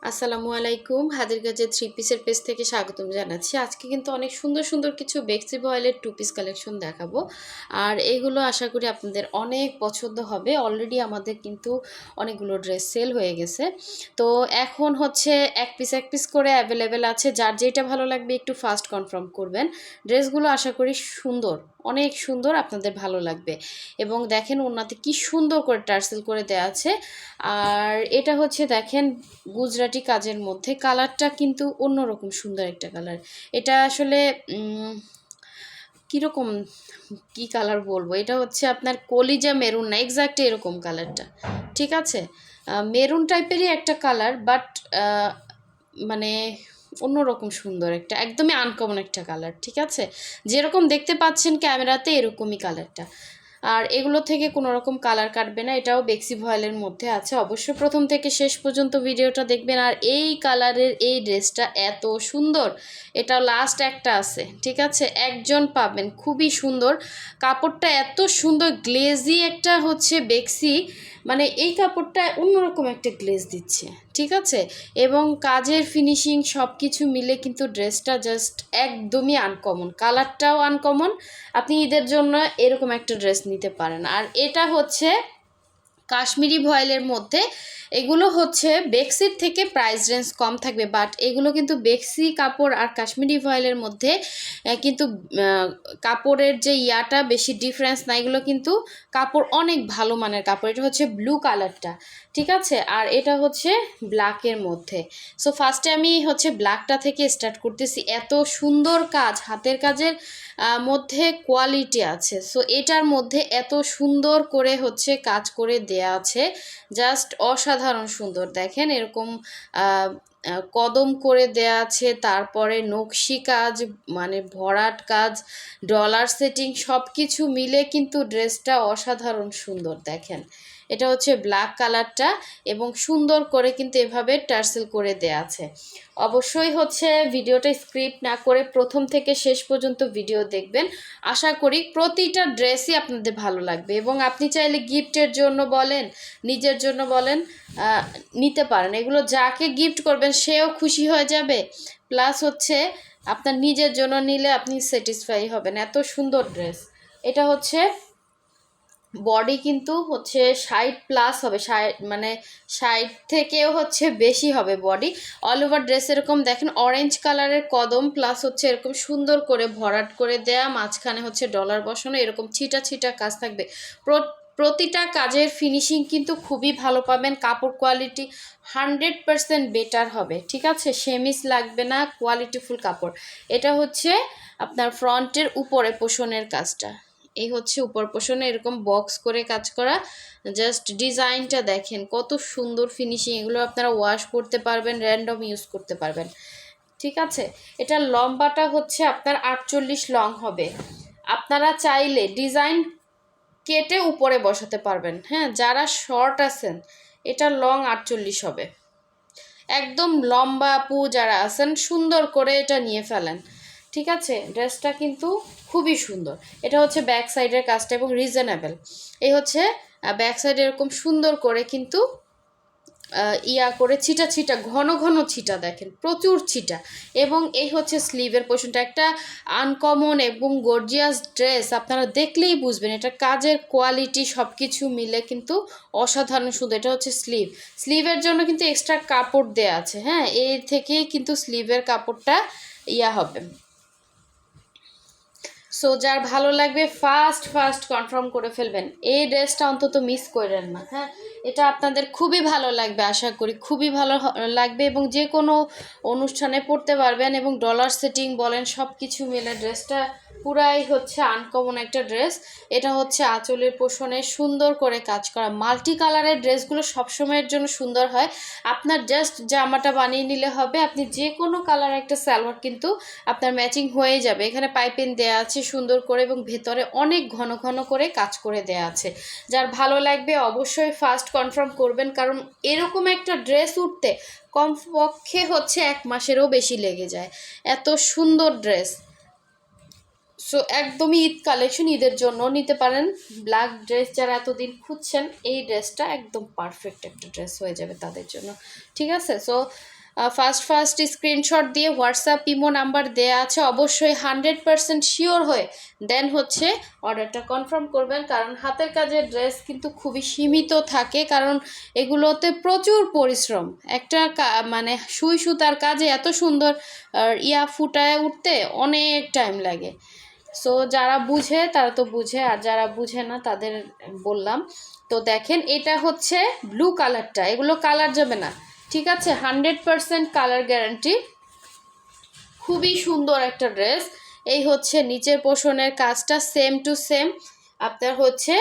আসসালামু আলাইকুম। হাতের কাছে থ্রি পিসের পেজ থেকে স্বাগতম জানাচ্ছি। আজকে কিন্তু অনেক সুন্দর সুন্দর কিছু বেক্সি বয়েলের টু পিস কালেকশন দেখাবো। আর এগুলো আশা করি আপনাদের অনেক পছন্দ হবে। অলরেডি আমাদের কিন্তু অনেকগুলো ড্রেস সেল হয়ে গেছে। তো এখন হচ্ছে এক পিস করে অ্যাভেলেবেল আছে। যার যেটা ভালো লাগবে একটু ফাস্ট কনফার্ম করবেন। ড্রেসগুলো আশা করি সুন্দর, অনেক সুন্দর, আপনাদের ভালো লাগবে। এবং দেখেন ওনাতে কি সুন্দর করে টার্সেল করে দেওয়া আছে। আর এটা হচ্ছে দেখেন গুজরাটি কাজের মধ্যে কালারটা কিন্তু অন্যরকম সুন্দর একটা কালার। এটা আসলে কীরকম কি কালার বলবো, এটা হচ্ছে আপনার কলিজা মেরুন না, এক্স্যাক্ট এরকম কালারটা, ঠিক আছে। মেরুন টাইপেরই একটা কালার, বাট মানে অন্যরকম সুন্দর একটা, একদমই আনকমন একটা কালার, ঠিক আছে। যেরকম দেখতে পাচ্ছেন ক্যামেরাতে এরকমই কালারটা। আর এগুলো থেকে কোনো রকম কালার কাটবে না। এটাও বেক্সি ভয়েলের মধ্যে আছে। অবশ্যই প্রথম থেকে শেষ পর্যন্ত ভিডিওটা দেখবেন। আর এই কালারের এই ড্রেসটা এত সুন্দর, এটা লাস্ট একটা আছে, ঠিক আছে, একজন পাবেন। খুবই সুন্দর কাপড়টা, এত সুন্দর গ্লেজি একটা হচ্ছে বেক্সি, মানে এই কাপড়টা অন্যরকম একটা গ্লেজ দিচ্ছে, ঠিক আছে। এবং কাজের ফিনিশিং সব কিছু মিলে কিন্তু ড্রেসটা জাস্ট একদমই আনকমন, কালারটাও আনকমন। আপনি ঈদের জন্য এরকম একটা ড্রেস নিতে পারেন। আর এটা হচ্ছে কাশ্মীরি ভয়েলের মধ্যে। এগুলো হচ্ছে বেক্সির থেকে প্রাইস রেঞ্জ কম থাকবে, বাট এগুলো কিন্তু বেক্সি কাপড় আর কাশ্মীরি ভয়েলের মধ্যে কিন্তু কাপড়ের যে ইয়াটা বেশি ডিফারেন্স না। এগুলো কিন্তু কাপড় অনেক ভালো মানের কাপড়। এটা হচ্ছে ব্লু কালারটা, ঠিক আছে। আর এটা হচ্ছে ব্ল্যাকের মধ্যে। সো ফার্স্টে আমি হচ্ছে ব্ল্যাকটা থেকে স্টার্ট করতেছি। এত সুন্দর কাজ, হাতের কাজের মধ্যে কোয়ালিটি আছে। সো এটার মধ্যে এত সুন্দর করে হচ্ছে কাজ করে দেয়া আছে, জাস্ট অসাধারণ সুন্দর। দেখেন এরকম কদম করে দেয়া আছে, তারপরে নকশি কাজ, মানে ভরাট কাজ, ডলার সেটিং সব কিছু মিলে কিন্তু ড্রেসটা অসাধারণ সুন্দর। দেখেন এটা হচ্ছে ব্ল্যাক কালারটা, এবং সুন্দর করে কিন্তু এভাবে টার্সেল করে দেয়া আছে। অবশ্যই হচ্ছে ভিডিওটা স্ক্রিপ্ট না করে প্রথম থেকে শেষ পর্যন্ত ভিডিও দেখবেন। আশা করি প্রতিটা ড্রেসই আপনাদের ভালো লাগবে। এবং আপনি চাইলে গিফটের জন্য বলেন, নিজের জন্য বলেন, নিতে পারেন। এগুলো যাকে গিফট করবেন সেও খুশি হয়ে যাবে, প্লাস হচ্ছে আপনার নিজের জন্য নিলে আপনি স্যাটিসফাই হবেন। এত সুন্দর ড্রেস। এটা হচ্ছে বডি কিন্তু হচ্ছে 60+ হবে, 60 মানে 60 থেকেও হচ্ছে বেশি হবে বডি। অল ওভার ড্রেস এরকম দেখেন অরেঞ্জ কালারের কদম, প্লাস হচ্ছে এরকম সুন্দর করে ভরাট করে দেয়া, মাঝখানে হচ্ছে ডলার বসানো, এরকম ছিটা ছিটা কাজ থাকবে। প্রতিটা কাজের ফিনিশিং কিন্তু খুবই ভালো পাবেন। কাপড় কোয়ালিটি 100% বেটার হবে, ঠিক আছে। সেমিস লাগবে না, কোয়ালিটিফুল কাপড়। এটা হচ্ছে আপনার ফ্রন্টের উপরে পোষণের কাজটা। এই হচ্ছে উপর পোষণে এরকম বক্স করে কাজ করা। জাস্ট ডিজাইনটা দেখেন কত সুন্দর ফিনিশিং। এগুলো আপনারা ওয়াশ করতে পারবেন, র্যান্ডম ইউজ করতে পারবেন, ঠিক আছে। এটা লম্বাটা হচ্ছে আপনার 48 লং হবে। আপনারা চাইলে ডিজাইন কেটে উপরে বসাতে পারবেন, হ্যাঁ। যারা শর্ট আছেন এটা লং 48 হবে। একদম লম্বা আপু যারা আছেন সুন্দর করে এটা নিয়ে ফেলেন, ঠিক আছে। ড্রেসটা কিন্তু খুবই সুন্দর। এটা হচ্ছে ব্যাক সাইডের কাজটা এবং রিজনেবল। এই হচ্ছে ব্যাক সাইডে এরকম সুন্দর করে কিন্তু ইয়া করে ছিটা ছিটা, ঘন ঘন ছিটা, দেখেন প্রচুর ছিটা। এবং এই হচ্ছে স্লিভের পোর্শনটা। একটা আনকমন এবং গর্জিয়াস ড্রেস, আপনারা দেখলেই বুঝবেন এটা কাজের কোয়ালিটি সব কিছু মিলে কিন্তু অসাধারণ সুন্দর। এটা হচ্ছে স্লিভের জন্য কিন্তু এক্সট্রা কাপড় দেয়া আছে, হ্যাঁ। এর থেকেই কিন্তু স্লিভের কাপড়টা ইয়া হবে। সো যার ভালো লাগবে ফার্স্ট কনফার্ম করে ফেলবেন। এই ড্রেসটা অন্তত মিস করেন না, হ্যাঁ। এটা আপনাদের খুবই ভালো লাগবে, আশা করি খুবই ভালো লাগবে। এবং যে কোনো অনুষ্ঠানে পরতে পারবেন। এবং ডলার সেটিং বলেন সব কিছু মিলে ড্রেসটা পুরাই হচ্ছে আনকমন একটা ড্রেস। এটা হচ্ছে আঁচলের পোষণে সুন্দর করে কাজ করা। মাল্টি কালারের ড্রেসগুলো সবসময়ের জন্য সুন্দর হয়। আপনার জাস্ট জামাটা বানিয়ে নিলে হবে। আপনি যে কোনো কালার একটা সালোয়ার কিন্তু আপনার ম্যাচিং হয়ে যাবে। এখানে পাইপিং দেয়া আছে সুন্দর করে, এবং ভেতরে অনেক ঘন ঘন করে কাজ করে দেয়া আছে। যার ভালো লাগবে অবশ্যই ফার্স্ট কনফার্ম করবেন, কারণ এরকম একটা ড্রেস উঠতে কমপক্ষে হচ্ছে 1 মাসেরও বেশি লেগে যায়। এত সুন্দর ড্রেস। সো একদমই ঈদ কালেকশন, ঈদের জন্য নিতে পারেন। ব্ল্যাক ড্রেস যারা এতদিন খুঁজছেন, এই ড্রেসটা একদম পারফেক্ট একটা ড্রেস হয়ে যাবে তাদের জন্য। ঠিক আছে, সো ফার্স্ট স্ক্রিনশট দিয়ে হোয়াটসঅ্যাপ ইমো নাম্বার দেয়া আছে, অবশ্যই 100% শিওর হয়ে দেন হচ্ছে অর্ডারটা কনফার্ম করবেন। কারণ হাতের কাজের ড্রেস কিন্তু খুবই সীমিত থাকে, কারণ এগুলোতে প্রচুর পরিশ্রম। একটা মানে সুই সুতার কাজে এত সুন্দর ইয়া ফুটায় উঠতে অনেক টাইম লাগে। সো যারা বুঝে তারা তো বুঝে, আর যারা বুঝে না তাদের বললাম। তো দেখেন এটা হচ্ছে ব্লু কালারটা, এগুলো কালার যাবে না, ঠিক আছে, 100% কালার গ্যারান্টি। খুবই সুন্দর একটা ড্রেস। এই হচ্ছে নিচের পোর্শনের কাজটা সেম টু সেম আপনার হচ্ছে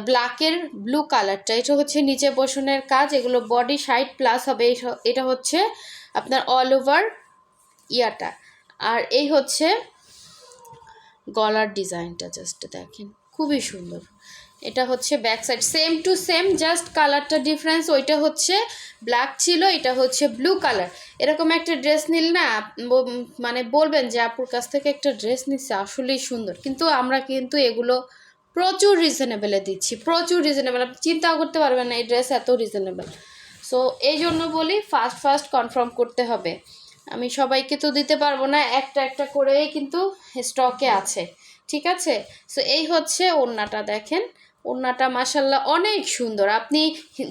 ব্ল্যাকের ব্লু কালারটা, এটা হচ্ছে নিচের পোর্শনের কাজ। এগুলো বডি সাইড প্লাস হবে, এটা হচ্ছে আপনার অল ওভার ইয়াটা। আর এই হচ্ছে গলার ডিজাইনটা, জাস্ট দেখেন খুবই সুন্দর। এটা হচ্ছে back side same to same, just কালারটা ডিফারেন্স। ওইটা হচ্ছে ব্ল্যাক ছিল, এটা হচ্ছে ব্লু কালার। এরকম একটা ড্রেস নিল না মানে বলবেন যে আপুর কাছ থেকে একটা ড্রেস নিচ্ছে আসলেই সুন্দর। কিন্তু আমরা কিন্তু এগুলো প্রচুর রিজনেবলে দিচ্ছি, প্রচুর রিজনেবল, আপনি চিন্তাও করতে পারবেন না এই ড্রেস এত রিজনেবল। সো এই জন্য বলি ফার্স্ট কনফার্ম করতে হবে। আমি সবাইকে তো দিতে পারবো না, একটা একটা করেই কিন্তু স্টকে আছে, ঠিক আছে। সো এই হচ্ছে ওড়নাটা, দেখেন ওড়নাটা মাশাল্লাহ অনেক সুন্দর। আপনি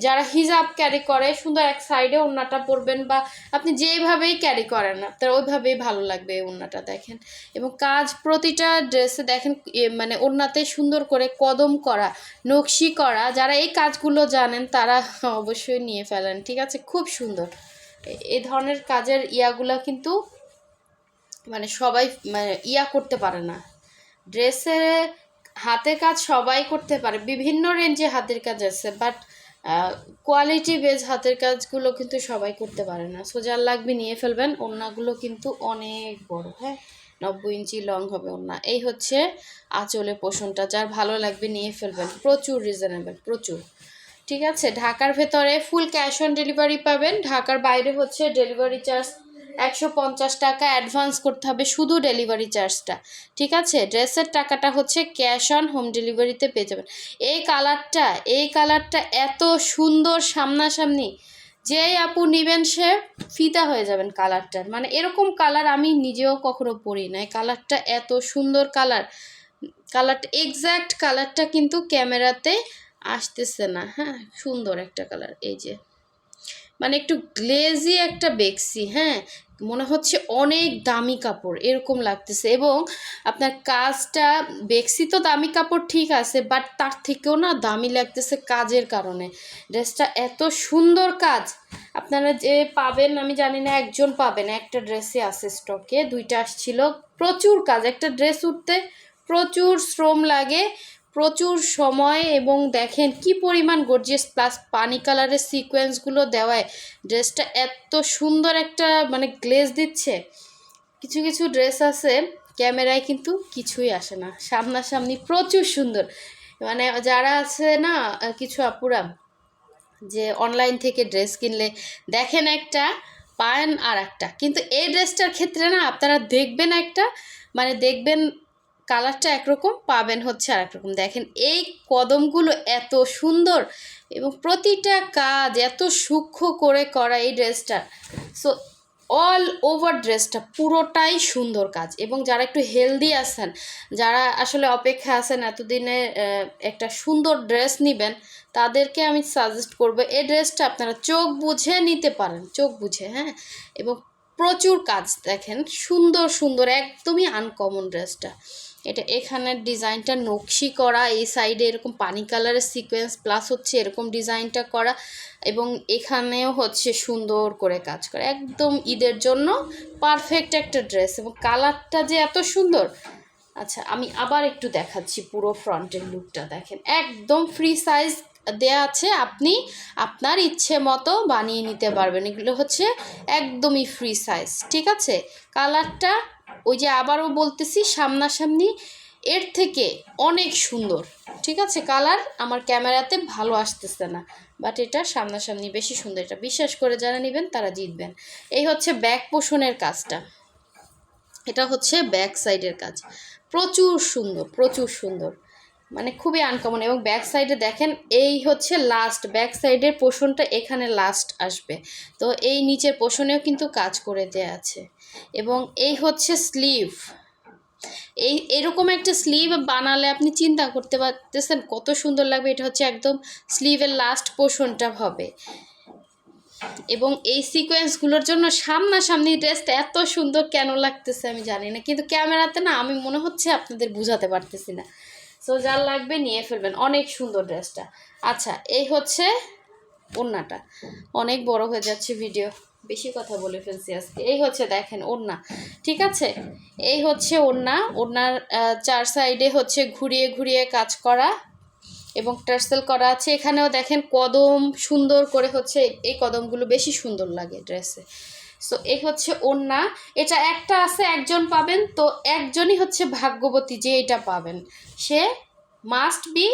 যারা হিজাব ক্যারি করে সুন্দর এক সাইডে ওড়নাটা পরবেন, বা আপনি যেইভাবেই ক্যারি করেন আপনার ওইভাবেই ভালো লাগবে এই ওড়নাটা, দেখেন। এবং কাজ প্রতিটা ড্রেসে দেখেন মানে ওড়নাতে সুন্দর করে কদম করা, নকশি করা। যারা এই কাজগুলো জানেন তারা অবশ্যই নিয়ে ফেলেন, ঠিক আছে, খুব সুন্দর। এই ধরনের কাজের ইয়াগুলা কিন্তু মানে সবাই মানে ইয়া করতে পারে না। ড্রেসের হাতের কাজ সবাই করতে পারে, বিভিন্ন রেঞ্জে হাতের কাজ আছে, বাট কোয়ালিটি বেজ হাতের কাজগুলো কিন্তু সবাই করতে পারে না। সো যার লাগবে নিয়ে ফেলবেন। ওড়নাগুলো কিন্তু অনেক বড়, হ্যাঁ 90 ইঞ্চি লং হবে ওড়না। এই হচ্ছে আঁচলের পোষণটা, যার ভালো লাগবে নিয়ে ফেলবেন, প্রচুর রিজনেবল, প্রচুর। ঠিক আছে, ঢাকার ভেতরে ফুল ক্যাশ অন ডেলিভারি পাবেন, ঢাকার বাইরে হচ্ছে ডেলিভারি চার্জ 150 টাকা অ্যাডভান্স করতে হবে, শুধু ডেলিভারি চার্জটা, ঠিক আছে। ড্রেসের টাকাটা হচ্ছে ক্যাশ অন হোম ডেলিভারিতে পেয়ে যাবেন। এই কালারটা এত সুন্দর সামনাসামনি, যেই আপু নেবেন সে ফিদা হয়ে যাবেন কালারটার। মানে এরকম কালার আমি নিজেও কখনো পরি নাই, কালারটা এত সুন্দর কালারটা এক্স্যাক্ট কালারটা কিন্তু ক্যামেরাতে আসতেছে না, হ্যাঁ সুন্দর একটা কালার। এই যে মানে একটু গ্লেজি একটা বেক্সি, হ্যাঁ মনে হচ্ছে অনেক দামি কাপড় এরকম লাগতেছে। এবং আপনার কাজটা, বেক্সি তো দামি কাপড় ঠিক আছে, বাট তার থেকেও না দামি লাগতেছে কাজের কারণে। ড্রেসটা এত সুন্দর কাজ, আপনারা যে পাবেন আমি জানি না, একজন পাবেন, একটা ড্রেসে আছে স্টকে, দুইটা আসছিল। প্রচুর কাজ, একটা ড্রেস উঠতে প্রচুর শ্রম লাগে, প্রচুর সময়। এবং দেখেন কি পরিমাণ গর্জিয়াস, প্লাস পানি কালারের সিকোয়েন্সগুলো দেওয়ায় ড্রেসটা এত সুন্দর একটা মানে গ্লেজ দিচ্ছে। কিছু কিছু ড্রেস আছে ক্যামেরায় কিন্তু কিছুই আসে না, সামনাসামনি প্রচুর সুন্দর। মানে যারা আছে না কিছু আপুরা যে অনলাইন থেকে ড্রেস কিনলে দেখেন একটা পান আর একটা, কিন্তু এই ড্রেসটার ক্ষেত্রে না আপনারা দেখবেন একটা, মানে দেখবেন কালারটা একরকম, পাবেন হচ্ছে আর একরকম। দেখেন এই কদমগুলো এত সুন্দর এবং প্রতিটা কাজ এত সূক্ষ্ম করে করা এই ড্রেসটা। সো অল ওভার ড্রেসটা পুরোটাই সুন্দর কাজ। এবং যারা একটু হেলদি আছেন, যারা আসলে অপেক্ষা আছেন এতদিনে একটা সুন্দর ড্রেস নেবেন, তাদেরকে আমি সাজেস্ট করবো এই ড্রেসটা আপনারা চোখ বুঝে নিতে পারেন, চোখ বুঝে, হ্যাঁ। এবং প্রচুর কাজ দেখেন, সুন্দর সুন্দর, একদমই আনকমন ড্রেসটা। এটা এখানের ডিজাইনটা নকশি করা, এই সাইডে এরকম পানি কালারের সিকোয়েন্স প্লাস হচ্ছে এরকম ডিজাইনটা করা, এবং এখানেও হচ্ছে সুন্দর করে কাজ করা, একদম ঈদের জন্য পারফেক্ট একটা ড্রেস। এবং কালারটা যে এত সুন্দর। আচ্ছা আমি আবার একটু দেখাচ্ছি পুরো ফ্রন্টের লুকটা, দেখেন একদম ফ্রি সাইজ দেয়া আছে, আপনি আপনার ইচ্ছে মতো বানিয়ে নিতে পারবেন। এগুলো হচ্ছে একদমই ফ্রি সাইজ, ঠিক আছে। কালারটা ওই যে আবারও বলতেছি সামনাসামনি এর থেকে অনেক সুন্দর, ঠিক আছে। কালার আমার ক্যামেরাতে ভালো আসতেছে না, বাট এটা সামনাসামনি বেশি সুন্দর, এটা বিশ্বাস করে যারা নেবেন তারা জিতবেন। এই হচ্ছে ব্যাক পোষণের কাজটা, এটা হচ্ছে ব্যাক সাইডের কাজ, প্রচুর সুন্দর, প্রচুর সুন্দর, মানে খুবই আনকমন। এবং ব্যাক সাইডে দেখেন, এই হচ্ছে লাস্ট, ব্যাক সাইডের পোর্শনটা এখানে লাস্ট আসবে। তো এই নিচের পোর্শনেও কিন্তু কাজ করে দেয়া আছে। এবং এই হচ্ছে স্লিভ। এরকম একটা স্লিভ বানালে আপনি চিন্তা করতে পারতেছেন কত সুন্দর লাগবে। এটা হচ্ছে একদম স্লিভের লাস্ট পোর্শনটা হবে। এবং এই সিকোয়েন্সগুলোর জন্য সামনাসামনি ড্রেসটা এত সুন্দর কেন লাগতেছে আমি জানি না, কিন্তু ক্যামেরাতে না আমি মনে হচ্ছে আপনাদের বুঝাতে পারতেছি না। সো যার লাগবে নিয়ে ফেলবেন, অনেক সুন্দর ড্রেসটা। আচ্ছা, এই হচ্ছে ওড়নাটা। অনেক বড় হয়ে যাচ্ছে ভিডিও, বেশি কথা বলে ফেলছি আজকে। এই হচ্ছে দেখেন ওড়না, ঠিক আছে? এই হচ্ছে ওড়না। ওড়নার 4 সাইডে হচ্ছে ঘুরিয়ে ঘুরিয়ে কাজ করা এবং টার্সেল করা আছে। এখানেও দেখেন কদম সুন্দর করে হচ্ছে, এই কদমগুলো বেশি সুন্দর লাগে ড্রেসে। সো এই হচ্ছে ওড়না। এটা একটা আছে, একজন পাবেন, তো একজনই হচ্ছে ভাগ্যবতী যে এটা পাবেন, সে মাস্ট বি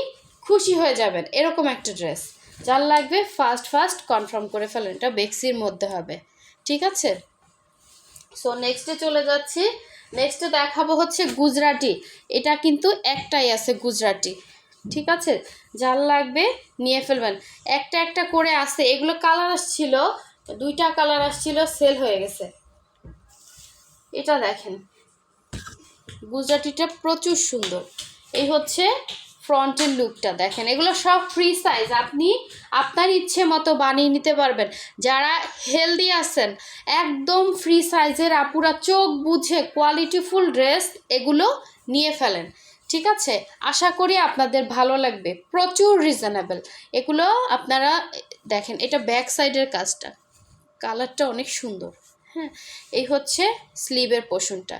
খুশি হয়ে যাবেন। এরকম একটা ড্রেস যার লাগবে ফার্স্ট কনফার্ম করে ফেলেন, এটা বেক্সির মধ্যে হবে, ঠিক আছে? সো নেক্সটে চলে যাচ্ছি। নেক্সটে দেখাবো হচ্ছে গুজরাটি। এটা কিন্তু একটাই আছে গুজরাটি, ঠিক আছে? যার লাগবে নিয়ে ফেলবেন। একটা একটা করে আছে, এগুলো কালার আসছিল, 2টা কালার আসছিল, সেল হয়ে গেছে। এটা দেখেন, গুজরাটিটা প্রচুর সুন্দর। এই হচ্ছে ফ্রন্টের লুকটা দেখেন। এগুলো সব ফ্রি সাইজ, আপনি আপনার ইচ্ছে মতো বানিয়ে নিতে পারবেন। যারা হেলদি আছেন, একদম ফ্রি সাইজের আপুরা চোখ বুঝে কোয়ালিটিফুল ড্রেস এগুলো নিয়ে ফেলেন, ঠিক আছে? আশা করি আপনাদের ভালো লাগবে, প্রচুর রিজনেবল এগুলো। আপনারা দেখেন, এটা ব্যাক সাইডের কাজটা, কালারটা অনেক সুন্দর। হ্যাঁ, এই হচ্ছে স্লিভের পোর্শনটা।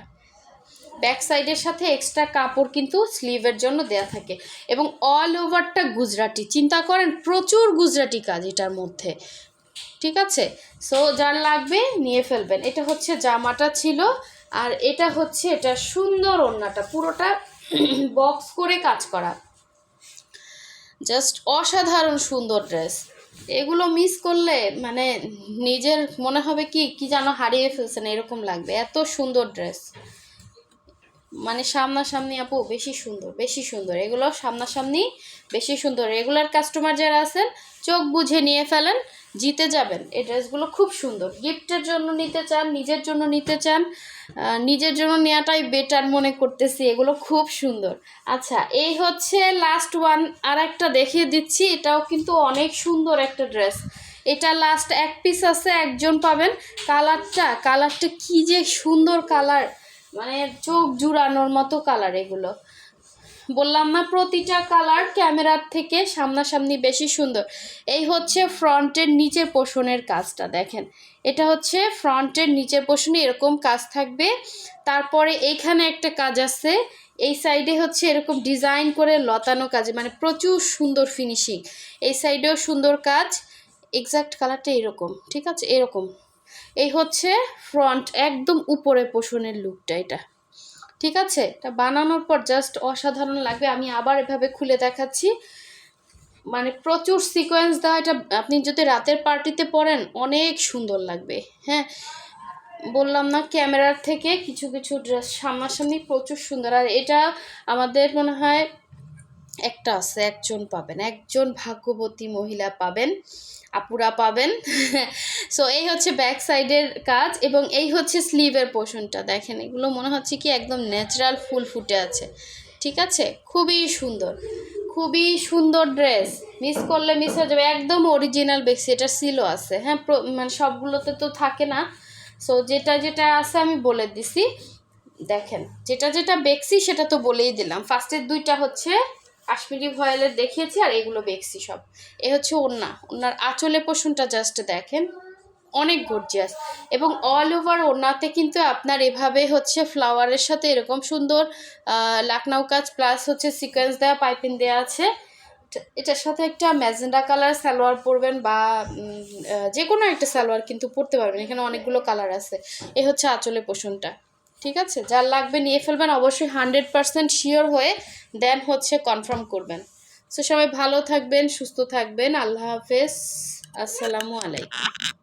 ব্যাক সাইডের সাথে এক্সট্রা কাপড় কিন্তু স্লিভের জন্য দেয়া থাকে। এবং অল ওভারটা গুজরাটি, চিন্তা করেন প্রচুর গুজরাটি কাজ এটার মধ্যে, ঠিক আছে? সো যার লাগবে নিয়ে ফেলবেন। এটা হচ্ছে জামাটা ছিল, আর এটা হচ্ছে এটা সুন্দর ওড়নাটা, পুরোটা বক্স করে কাজ করা, জাস্ট অসাধারণ সুন্দর ড্রেস। এগুলো মিস করলে মানে নিজের মনে হবে কি যেন হারিয়ে ফেলছেন এরকম লাগবে, এত সুন্দর ড্রেস। মানে সামনাসামনি আপু বেশি সুন্দর, বেশি সুন্দর এগুলো, সামনাসামনি বেশি সুন্দর। রেগুলার কাস্টমার যারা আছেন চোখ বুঝে নিয়ে ফেলেন, জিতে যাবেন। এই ড্রেসগুলো খুব সুন্দর, গিফটের জন্য নিতে চান, নিজের জন্য নিতে চান, নিজের জন্য নেওয়াটাই বেটার মনে করতেছি। এগুলো খুব সুন্দর। আচ্ছা, এই হচ্ছে লাস্ট ওয়ান, আর একটা দেখিয়ে দিচ্ছি। এটাও কিন্তু অনেক সুন্দর একটা ড্রেস। এটা লাস্ট এক পিস আছে, একজন পাবেন। কালারটা কি যে সুন্দর কালার, মানে চোখ জুড়ানোর মতো কালার। এগুলো বললাম না, প্রতিটা কালার ক্যামেরার থেকে সামনাসামনি বেশি সুন্দর। এই হচ্ছে ফ্রন্টের নিচের পোর্শনের কাজটা দেখেন। এটা হচ্ছে ফ্রন্টের নিচের পোর্শনে এরকম কাজ থাকবে। তারপরে এইখানে একটা কাজ আছে, এই সাইডে হচ্ছে এরকম ডিজাইন করে লতানো কাজ, মানে প্রচুর সুন্দর ফিনিশিং। এই সাইডেও সুন্দর কাজ, এক্সাক্ট কালারটা এরকম, ঠিক আছে? এরকম। এই হচ্ছে ফ্রন্ট একদম উপরে পোর্শনের লুকটা এটা, ঠিক আছে? এটা বানানোর পর জাস্ট অসাধারণ লাগবে। আমি আবার এভাবে খুলে দেখাচ্ছি, মানে প্রচুর সিকোয়েন্স দেওয়া। এটা আপনি যদি রাতের পার্টিতে পরেন অনেক সুন্দর লাগবে। হ্যাঁ, বললাম না, ক্যামেরার থেকে কিছু কিছু ড্রেস সামনাসামনি প্রচুর সুন্দর। আর এটা আমাদের মনে হয় একটা আছে, একজন পাবেন, একজন ভাগ্যবতী মহিলা পাবেন, আপুরা পাবেন। সো এই হচ্ছে ব্যাক সাইডের কাজ, এবং এই হচ্ছে স্লিভের পোর্শনটা দেখেন। এগুলো মনে হচ্ছে কি একদম ন্যাচারাল ফুল ফুটে আছে, ঠিক আছে? খুবই সুন্দর, খুবই সুন্দর ড্রেস। মিস করলে মিস হয়ে যাবে, একদম অরিজিনাল বেক্সি। এটা সিলও আছে, হ্যাঁ, মানে সবগুলোতে তো থাকে না। সো যেটা যেটা আছে আমি বলে দিছি, দেখেন যেটা যেটা বেক্সি সেটা তো বলেই দিলাম। ফার্স্টের 2টা হচ্ছে কাশ্মীরি ভয়েলের দেখিয়েছি, আর এগুলো বেক্সি সব। এ হচ্ছে ওড়নার আঁচলে পোর্শনটা জাস্ট দেখেন, অনেক গর্জিয়াস। এবং অল ওভার ওড়নাতে কিন্তু আপনার এভাবে হচ্ছে ফ্লাওয়ারের সাথে এরকম সুন্দর লাকনাউ কাজ প্লাস হচ্ছে সিকোয়েন্স দেওয়া পাইপিং দেওয়া আছে। এটার সাথে একটা ম্যাজেন্ডা কালার সালোয়ার পরবেন, বা যে কোনো একটা সালোয়ার কিন্তু পরতে পারবেন। এখানে অনেকগুলো কালার আছে। এ হচ্ছে আঁচলে পোর্শনটা, ঠিক আছে? যার লাগবে নিয়ে ফেলবেন, অবশ্যই 100% শিওর হয়ে দেন হচ্ছে কনফার্ম করবেন। সো সবাই ভালো থাকবেন, সুস্থ থাকবেন। আল্লাহ হাফেজ, আসসালামু আলাইকুম।